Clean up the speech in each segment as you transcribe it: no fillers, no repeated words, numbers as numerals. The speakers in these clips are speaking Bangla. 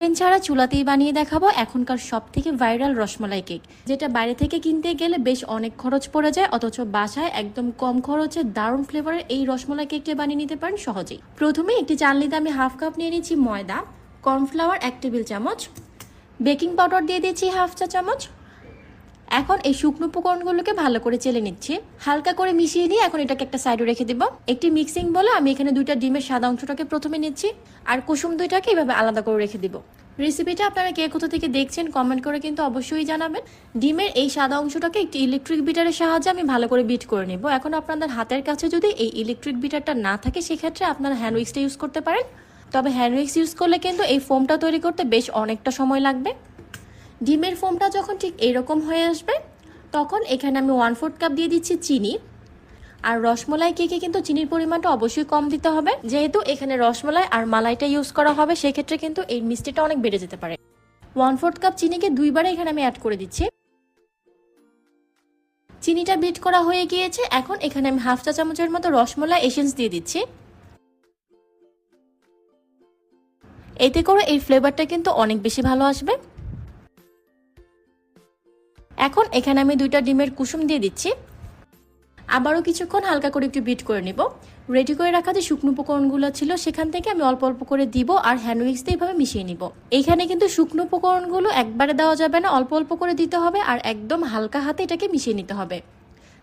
ওভেন ছাড়া চুলাতেই বানিয়ে দেখাবো এখনকার সবথেকে ভাইরাল রসমালাই কেক, যেটা বাইরে থেকে কিনতে গেলে বেশ অনেক খরচ পড়ে যায়, অথচ বাসায় একদম কম খরচে দারুণ ফ্লেভারের এই রসমালাই কেকটা বানিয়ে নিতে পারেন সহজেই। প্রথমে একটি চালনিতে আমি হাফ কাপ নিয়ে নিচ্ছি ময়দা, কর্নফ্লাওয়ার 1 টেবিল চামচ, বেকিং পাউডার দিয়ে দিচ্ছি হাফ চা চামচ। এখন এই শুকনো উপকরণগুলোকে ভালো করে চেলে নিচ্ছি, হালকা করে মিশিয়ে নিয়ে এখন এটাকে একটা সাইডে রেখে দিব। একটি মিক্সিং বলে আমি এখানে 2টা ডিমের সাদা অংশটাকে প্রথমে নিচ্ছি আর কুসুম 2টাকে এভাবে আলাদা করে রেখে দিব। রেসিপিটা আপনারা কে কোথা থেকে দেখছেন কমেন্ট করে কিন্তু অবশ্যই জানাবেন। ডিমের এই সাদা অংশটাকে একটি ইলেকট্রিক বিটারের সাহায্যে আমি ভালো করে বিট করে নেব। এখন আপনাদের হাতের কাছে যদি এই ইলেকট্রিক বিটারটা না থাকে সেক্ষেত্রে আপনারা হ্যান্ড উইক্সটা ইউজ করতে পারেন, তবে হ্যান্ড উইক্স ইউজ করলে কিন্তু এই ফোমটা তৈরি করতে বেশ অনেকটা সময় লাগবে। ডিমের ফোমটা যখন ঠিক এরকম হয়ে আসবে তখন এখানে আমি 1/4 কাপ দিয়ে দিচ্ছি চিনি। আর রসমালাই কেকে কিন্তু চিনির পরিমাণটা অবশ্যই কম দিতে হবে, যেহেতু এখানে রসমালাই আর মালাইটা ইউজ করা হবে, সেক্ষেত্রে কিন্তু এই মিষ্টিটা অনেক বেড়ে যেতে পারে। 1/4 কাপ চিনিকে 2বারে এখানে আমি অ্যাড করে দিচ্ছি। চিনিটা বিট করা হয়ে গিয়েছে, এখন এখানে আমি হাফ চা চামচের মতো রসমালাই এসেন্স দিয়ে দিচ্ছি। এতে করে এই ফ্লেভারটা কিন্তু অনেক বেশি ভালো আসবে। এখন এখানে আমি 2টা ডিমের কুসুম দিয়ে দিচ্ছি, আবারও কিছুক্ষণ হালকা করে একটু বিট করে নিব। রেডি করে রাখা যে শুকনো উপকরণগুলো ছিল সেখান থেকে আমি অল্প অল্প করে দিব আর হ্যান্ড উইক্স দিয়ে এইভাবে মিশিয়ে নিব। এখানে কিন্তু শুকনো উপকরণগুলো একবারে দেওয়া যাবে না, অল্প অল্প করে দিতে হবে আর একদম হালকা হাতে এটাকে মিশিয়ে নিতে হবে,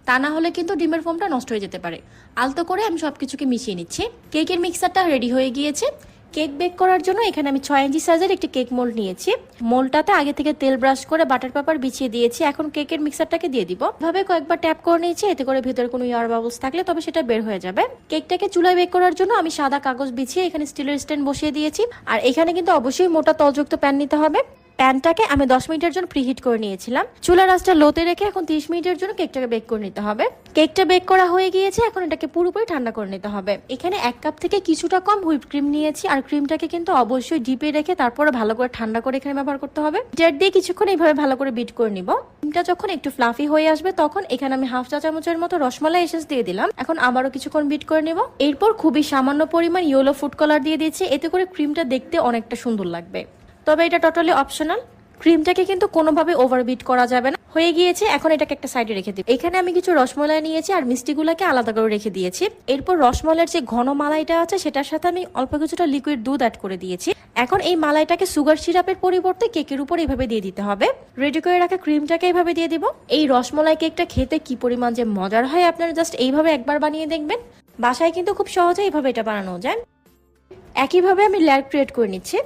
তা না হলে কিন্তু ডিমের ফোমটা নষ্ট হয়ে যেতে পারে। আলতো করে আমি সবকিছুকে মিশিয়ে নিচ্ছি। কেকের মিক্সারটা রেডি হয়ে গিয়েছে। কেক বেক করার জন্য এখানে আমি 6 ইঞ্চি সাইজের একটি কেক মোল্ড নিয়েছি। মোল্ডটাতে আগে থেকে তেল ব্রাশ করে বাটার পেপার বিছিয়ে দিয়েছি। এখন কেকের মিক্সারটাকে দিয়ে দিব, ভাবে কয়েকবার ট্যাপ করে নিয়েছি, এতে করে ভিতরে কোনো এয়ার বাবলস থাকলে তবে সেটা বের হয়ে যাবে। কেকটাকে চুলায় বেক করার জন্য আমি সাদা কাগজ বিছিয়ে এখানে স্টিলের স্ট্যান্ড বসিয়ে দিয়েছি। আর এখানে কিন্তু অবশ্যই মোটা তলযুক্ত প্যান নিতে হবে। প্যানটাকে আমি 10 মিনিটের জন্য প্রিহিট করে নিয়েছিলাম। চুলার আঁচটা লোতে রেখে এখন 30 মিনিটের জন্য কেকটাকে বেক করে নিতে হবে। কেকটা বেক করা হয়ে গিয়েছে, এখন এটাকে পুরোপুরি ঠান্ডা করে নিতে হবে। এখানে 1 কাপ থেকে কিছুটা কম হুইপ ক্রিম নিয়েছি আর ক্রিমটাকে কিন্তু অবশ্যই ডিপে রেখে তারপরে ভালো করে ঠান্ডা করে এখানে ব্যবহার করতে হবে। বিটার দিয়ে কিছুক্ষণ এইভাবে ভালো করে বিট করে নিব। ক্রিমটা যখন একটু ফ্লাফি হয়ে আসবে তখন এখানে আমি হাফ চা চামচের মতো রসমালাই এসেন্স দিয়ে দিলাম। এখন আবারও কিছুক্ষণ বিট করে নিব। এরপর খুবই সামান্য পরিমাণ ইয়েলো ফুড কালার দিয়ে দিয়েছি, এতে করে ক্রিমটা দেখতে অনেকটা সুন্দর লাগবে, তবে এটা টোটালি অপশনাল। ক্রিমটাকে কিন্তু কোনোভাবে ওভারবিট করা যাবে না। হয়ে গিয়েছে, এখন এটাকে একটা সাইডে রেখে দিই। এখানে আমি কিছু রসমালাই নিয়েছি আর মিষ্টিগুলোকে আলাদা করে রেখে দিয়েছি। এরপর রসমালাইয়ের যে ঘন মালাইটা আছে সেটার সাথে আমি অল্প কিছুটা লিকুইড দুধ অ্যাড করে দিয়েছি। এখন এই মালাইটাকে সুগার সিরাপের পরিবর্তে কেকের উপর এইভাবে দিয়ে দিতে হবে। রেডি করে রাখা ক্রিমটাকে এইভাবে দিয়ে দিব। এই রসমালাই কেকটা খেতে কি পরিমাণ যে মজার হয় আপনারা জাস্ট এইভাবে একবার বানিয়ে দেখবেন। বাসায় কিন্তু খুব সহজে এইভাবে এটা বানানো যায়। একইভাবে আমি লেয়ার ক্রিয়েট করে নিচ্ছি।